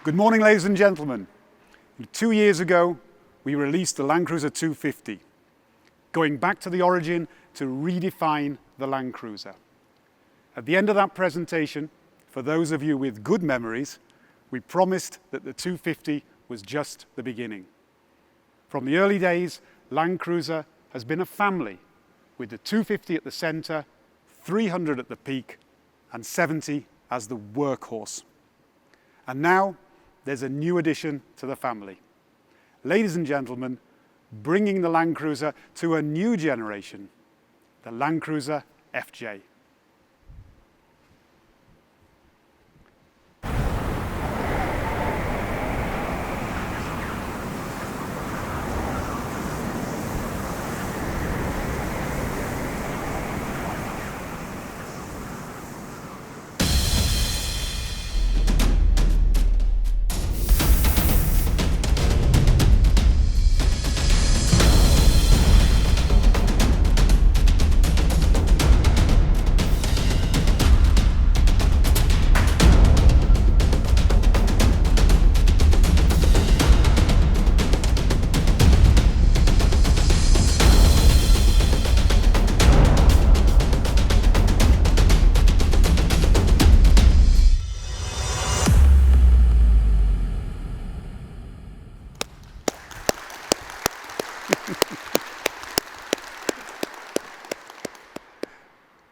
Good morning, ladies and gentlemen. 2 years ago, we released the Land Cruiser 250, going back to the origin to redefine the Land Cruiser. At the end of that presentation, for those of you with good memories, we promised that the 250 was just the beginning. From the early days, Land Cruiser has been a family, with the 250 at the center, 300 at the peak, and 70 as the workhorse. And now, there's a new addition to the family. Ladies and gentlemen, bringing the Land Cruiser to a new generation, the Land Cruiser FJ.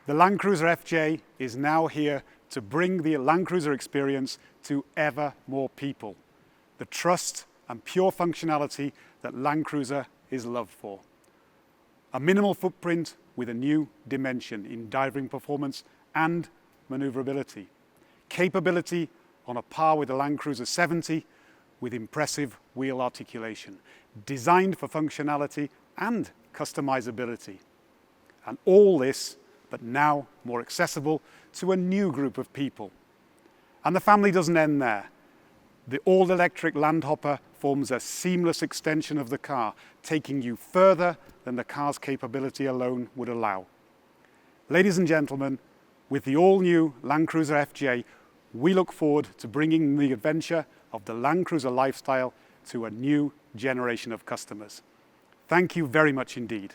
The Land Cruiser FJ is now here to bring the Land Cruiser experience to ever more people. The trust and pure functionality that Land Cruiser is loved for. A minimal footprint with a new dimension in diving performance and maneuverability. Capability on a par with the Land Cruiser 70 with impressive wheel articulation. Designed for functionality and customizability. And all this, but now more accessible to a new group of people. And the family doesn't end there. The all-electric Landhopper forms a seamless extension of the car, taking you further than the car's capability alone would allow. Ladies and gentlemen, with the all-new Land Cruiser FJ, we look forward to bringing the adventure of the Land Cruiser lifestyle to a new generation of customers. Thank you very much indeed.